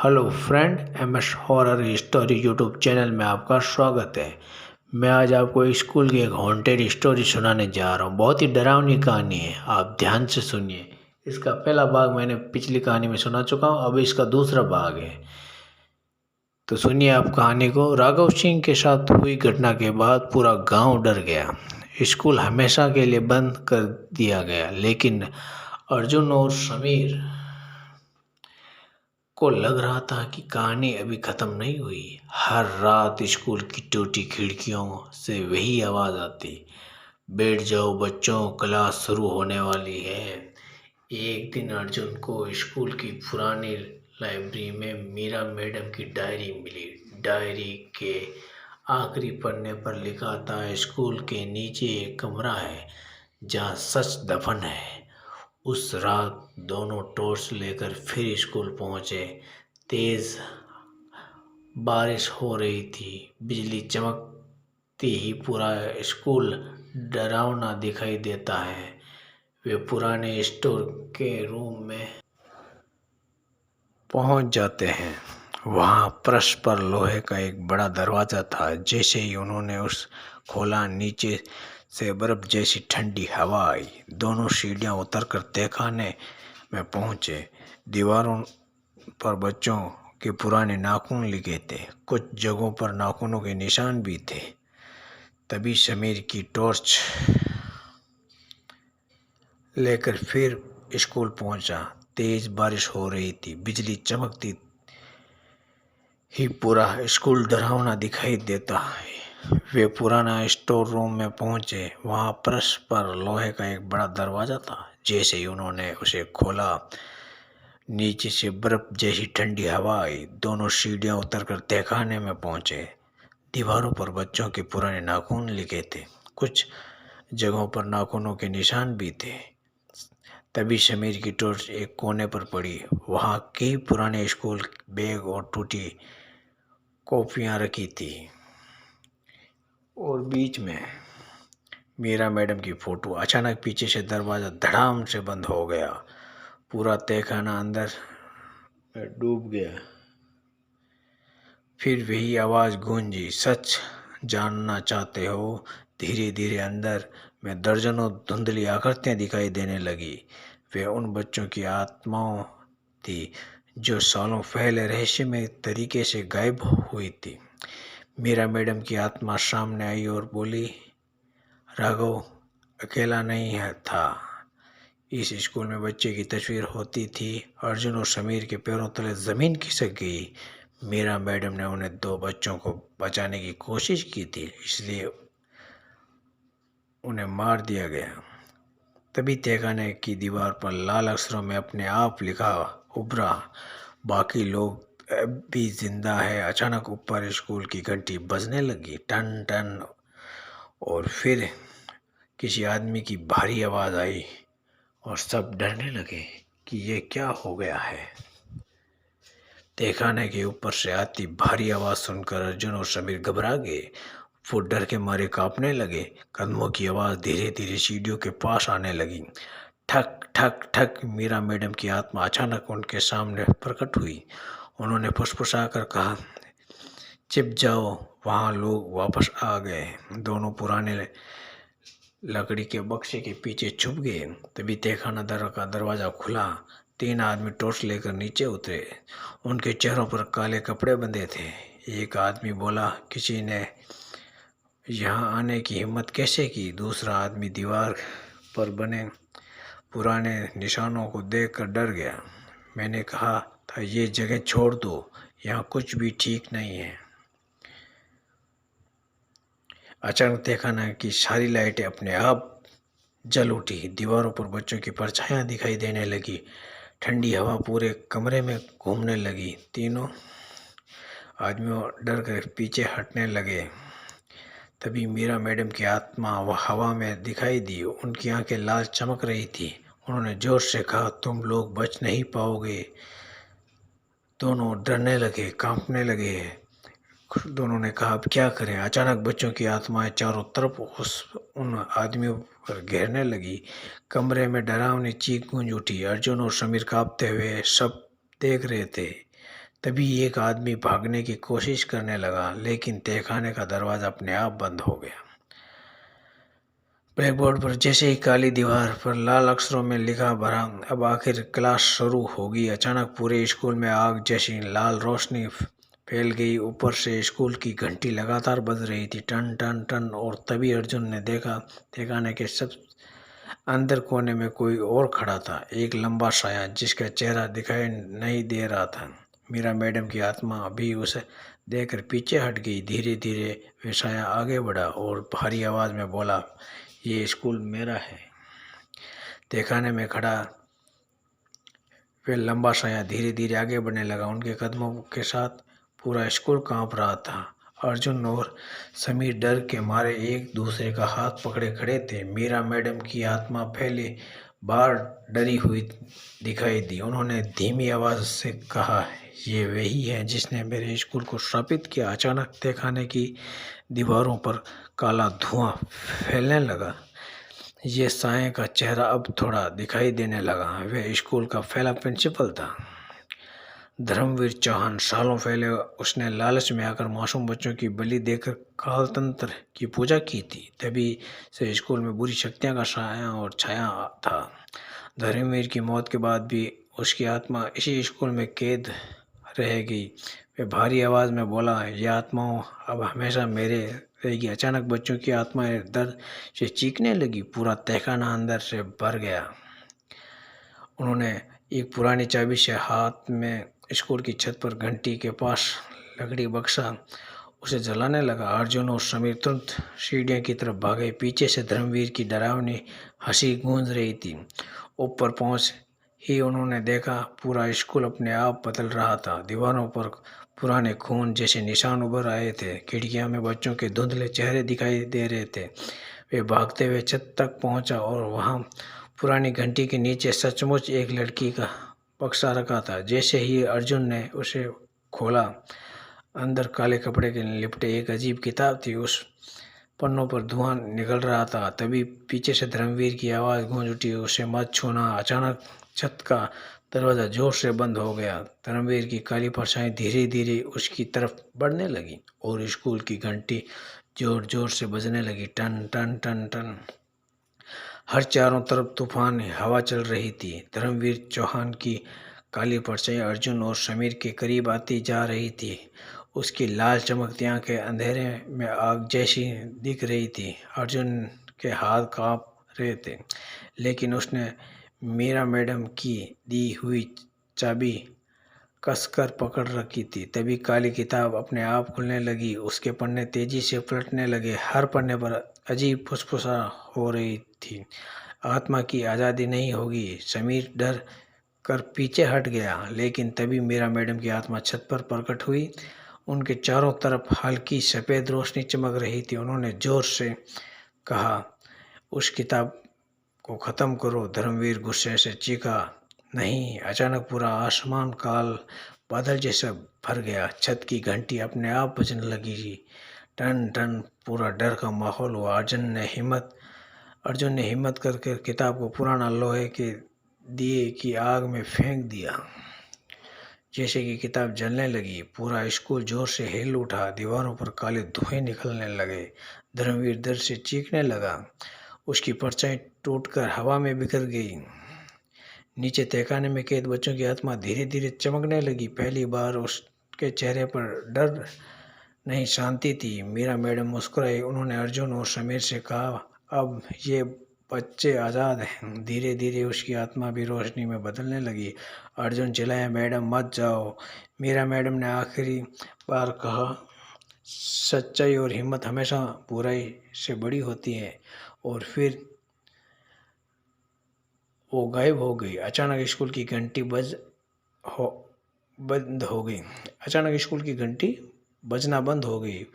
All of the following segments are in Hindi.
Hello friend, MS horror story YouTube channel में आपका स्वागत है। मैं आज आपको स्कूल की एक हॉन्टेड स्टोरी सुनाने जा रहा हूँ। बहुत ही डरावनी कहानी है, आप ध्यान से सुनिए। इसका पहला भाग मैंने पिछली कहानी में सुना चुका हूँ, अब इसका दूसरा भाग है, तो सुनिए आप कहानी को। राघव सिंह के साथ हुई घटना के बाद पूरा गांव डर गया। स्कूल हमेशा के लिए बंद कर दिया गया, लेकिन अर्जुन और समीर को लग रहा था कि कहानी अभी खत्म नहीं हुई। हर रात स्कूल की टूटी खिड़कियों से वही आवाज़ आती, बैठ जाओ बच्चों, क्लास शुरू होने वाली है। एक दिन अर्जुन को स्कूल की पुरानी लाइब्रेरी में मीरा मैडम की डायरी मिली। डायरी के आखिरी पन्ने पर लिखा था, स्कूल के नीचे एक कमरा है जहाँ सच दफन है। उस रात दोनों टॉर्च लेकर फिर स्कूल पहुंचे। तेज बारिश हो रही थी, बिजली चमकती ही पूरा स्कूल डरावना दिखाई देता है। वे पुराने स्टोर के रूम में पहुंच जाते हैं। वहां फर्श पर लोहे का एक बड़ा दरवाज़ा था। जैसे ही उन्होंने उस खोला, नीचे से बर्फ जैसी ठंडी हवा आई। दोनों सीढ़ियां उतरकर तहखाने में पहुंचे। दीवारों पर बच्चों के पुराने नाखून लिखे थे, कुछ जगहों पर नाखूनों के निशान भी थे। तभी समीर की टॉर्च लेकर फिर स्कूल पहुंचा। तेज बारिश हो रही थी, बिजली चमकती ही पूरा स्कूल डरावना दिखाई देता है। वे पुराना स्टोर रूम में पहुंचे। वहां फर्श पर लोहे का एक बड़ा दरवाज़ा था। जैसे ही उन्होंने उसे खोला, नीचे से बर्फ जैसी ठंडी हवा आई। दोनों सीढ़ियां उतरकर तहखाने में पहुंचे। दीवारों पर बच्चों के पुराने नाखून लिखे थे, कुछ जगहों पर नाखूनों के निशान भी थे। तभी समीर की टॉर्च एक कोने पर पड़ी। वहां कई पुराने स्कूल बैग और टूटी कॉपियां रखी थी, और बीच में मीरा मैडम की फोटो। अचानक पीछे से दरवाज़ा धड़ाम से बंद हो गया। पूरा तहखाना अंदर डूब गया। फिर वही आवाज़ गूंजी, सच जानना चाहते हो? धीरे धीरे अंदर में दर्जनों धुंधली आकृतियां दिखाई देने लगी। वे उन बच्चों की आत्माओं थी जो सालों पहले रहस्यमय तरीके से गायब हुई थी। मीरा मैडम की आत्मा सामने आई और बोली, राघव अकेला नहीं है था। इस स्कूल में बच्चे की तस्वीर होती थी। अर्जुन और समीर के पैरों तले ज़मीन खिसक गई। मीरा मैडम ने उन्हें दो बच्चों को बचाने की कोशिश की थी, इसलिए उन्हें मार दिया गया। तभी तहखाने की दीवार पर लाल अक्षरों में अपने आप लिखा उभरा, बाकी लोग अब भी जिंदा है। अचानक ऊपर स्कूल की घंटी बजने लगी, टन टन, और फिर किसी आदमी की भारी आवाज़ आई और सब डरने लगे कि ये क्या हो गया है। तहखाने के ऊपर से आती भारी आवाज़ सुनकर अर्जुन और समीर घबरा गए। वो डर के मारे कांपने लगे। कदमों की आवाज़ धीरे धीरे सीढ़ियों के पास आने लगी। ठक ठक ठक। मीरा मैडम की आत्मा अचानक उनके सामने प्रकट हुई। उन्होंने फुसफुसाकर कहा, छिप जाओ। वहाँ लोग वापस आ गए। दोनों पुराने लकड़ी के बक्से के पीछे छुप गए। तभी तहखाना का दरवाज़ा खुला। तीन आदमी टॉर्च लेकर नीचे उतरे। उनके चेहरों पर काले कपड़े बंधे थे। एक आदमी बोला, किसी ने यहाँ आने की हिम्मत कैसे की? दूसरा आदमी दीवार पर बने पुराने निशानों को देखकर डर गया। मैंने कहा था ये जगह छोड़ दो, यहाँ कुछ भी ठीक नहीं है। अचानक तहखाना की सारी लाइटें अपने आप जल उठी। दीवारों पर बच्चों की परछाइयाँ दिखाई देने लगी। ठंडी हवा पूरे कमरे में घूमने लगी। तीनों आदमियों डर कर पीछे हटने लगे। तभी मीरा मैडम की आत्मा वह हवा में दिखाई दी। उनकी आंखें लाल चमक रही थी। उन्होंने जोर से कहा, तुम लोग बच नहीं पाओगे। दोनों डरने लगे, कांपने लगे। दोनों ने कहा, अब क्या करें? अचानक बच्चों की आत्माएं चारों तरफ उन आदमियों पर घेरने लगी। कमरे में डरावनी चीख गूंज उठी। अर्जुन और समीर कांपते हुए सब देख रहे थे। तभी एक आदमी भागने की कोशिश करने लगा, लेकिन तहखाने का दरवाज़ा अपने आप बंद हो गया। ब्लैक बोर्ड पर जैसे ही काली दीवार पर लाल अक्षरों में लिखा भरा, अब आखिर क्लास शुरू होगी। अचानक पूरे स्कूल में आग जैसी लाल रोशनी फैल गई। ऊपर से स्कूल की घंटी लगातार बज रही थी, टन टन टन। और तभी अर्जुन ने देखा, तहखाने के सब अंदर कोने में कोई और खड़ा था, एक लंबा साया जिसका चेहरा दिखाई नहीं दे रहा था। मीरा मैडम की आत्मा अभी उसे देखकर पीछे हट गई। धीरे धीरे वह साया आगे बढ़ा और भारी आवाज़ में बोला, ये स्कूल मेरा है। तहखाने में खड़ा वह लंबा साया धीरे धीरे आगे बढ़ने लगा। उनके कदमों के साथ पूरा स्कूल कांप रहा था। अर्जुन और समीर डर के मारे एक दूसरे का हाथ पकड़े खड़े थे। मीरा मैडम की आत्मा पहली बार डरी हुई दिखाई दी। उन्होंने धीमी आवाज़ से कहा, ये वही है जिसने मेरे स्कूल को श्रापित किया। अचानक तहखाने की दीवारों पर काला धुआं फैलने लगा। ये साये का चेहरा अब थोड़ा दिखाई देने लगा। वह स्कूल का पहला प्रिंसिपल था, धर्मवीर चौहान। सालों पहले उसने लालच में आकर मासूम बच्चों की बलि देकर कालतंत्र की पूजा की थी। तभी से स्कूल में बुरी शक्तियां का साया और छाया था। धर्मवीर की मौत के बाद भी उसकी आत्मा इसी स्कूल में कैद रह गई। वह भारी आवाज़ में बोला, यह आत्माओं अब हमेशा मेरे रहेगी। अचानक बच्चों की आत्माएं दर्द से चीखने लगी। पूरा तहखाना अंदर से भर गया। उन्होंने एक पुरानी चाबी से हाथ में स्कूल की छत पर घंटी के पास लकड़ी बक्सा उसे जलाने लगा। अर्जुन और समीर तुरंत सीढ़ियों की तरफ भागे। पीछे से धर्मवीर की डरावनी हंसी गूंज रही थी। ऊपर पहुंच ही उन्होंने देखा, पूरा स्कूल अपने आप बदल रहा था। दीवारों पर पुराने खून जैसे निशान उभर आए थे। खिड़कियां में बच्चों के धुंधले चेहरे दिखाई दे रहे थे। वे भागते हुए छत तक पहुंचा और वहां पुरानी घंटी के नीचे सचमुच एक लड़की का बक्सा रखा था। जैसे ही अर्जुन ने उसे खोला, अंदर काले कपड़े के लिपटे एक अजीब किताब थी। उस पन्नों पर धुआं निकल रहा था। तभी पीछे से धर्मवीर की आवाज़ गूंज उठी, उसे मत छूना। अचानक छत का दरवाज़ा जोर से बंद हो गया। धर्मवीर की काली परछाई धीरे धीरे उसकी तरफ बढ़ने लगी और स्कूल की घंटी जोर जोर से बजने लगी, टन टन टन टन। हर चारों तरफ तूफान हवा चल रही थी। धर्मवीर चौहान की काली परछाई अर्जुन और समीर के करीब आती जा रही थी। उसकी लाल चमकती आंखें अंधेरे में आग जैसी दिख रही थी। अर्जुन के हाथ कांप रहे थे, लेकिन उसने मीरा मैडम की दी हुई चाबी कसकर पकड़ रखी थी। तभी काली किताब अपने आप खुलने लगी। उसके पन्ने तेजी से पलटने लगे। हर पन्ने पर अजीब फुसफुसा हो रही थी, आत्मा की आज़ादी नहीं होगी। समीर डर कर पीछे हट गया, लेकिन तभी मीरा मैडम की आत्मा छत पर प्रकट हुई। उनके चारों तरफ हल्की सफ़ेद रोशनी चमक रही थी। उन्होंने जोर से कहा, उस किताब को ख़त्म करो। धर्मवीर गुस्से से चीखा, नहीं। अचानक पूरा आसमान काल बादल जैसा भर गया। छत की घंटी अपने आप बजने लगी, टन टन। पूरा डर का माहौल हुआ। अर्जुन ने हिम्मत करके किताब को पुराना लोहे के दिए की आग में फेंक दिया। जैसे कि किताब जलने लगी, पूरा स्कूल जोर से हिल उठा। दीवारों पर काले धुएं निकलने लगे। धर्मवीर डर से चीखने लगा। उसकी परछाई टूटकर हवा में बिखर गई। नीचे तहखाने में कैद बच्चों की आत्मा धीरे धीरे चमकने लगी। पहली बार उसके चेहरे पर डर नहीं, शांति थी। मीरा मैडम मुस्कुराई। उन्होंने अर्जुन और समीर से कहा, अब ये बच्चे आज़ाद हैं। धीरे धीरे उसकी आत्मा भी रोशनी में बदलने लगी। अर्जुन चिल्लाया, मैडम मत जाओ। मीरा मैडम ने आखिरी बार कहा, सच्चाई और हिम्मत हमेशा बुराई से बड़ी होती है। और फिर वो गायब हो गई। अचानक स्कूल की घंटी बंद हो गई। अचानक स्कूल की घंटी बजना बंद हो गई।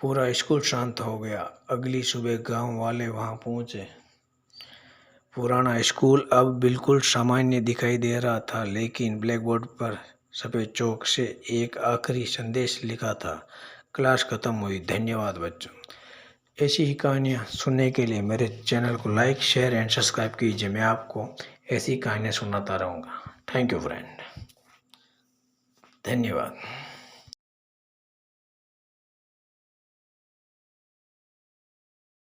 पूरा स्कूल शांत हो गया। अगली सुबह गांव वाले वहां पहुंचे। पुराना स्कूल अब बिल्कुल सामान्य दिखाई दे रहा था, लेकिन ब्लैक बोर्ड पर सफ़ेद चौक से एक आखिरी संदेश लिखा था, क्लास खत्म हुई, धन्यवाद बच्चों। ऐसी ही कहानियाँ सुनने के लिए मेरे चैनल को लाइक, शेयर एंड सब्सक्राइब कीजिए। मैं आपको ऐसी कहानियाँ सुनाता रहूँगा। Thank you friend. धन्यवाद।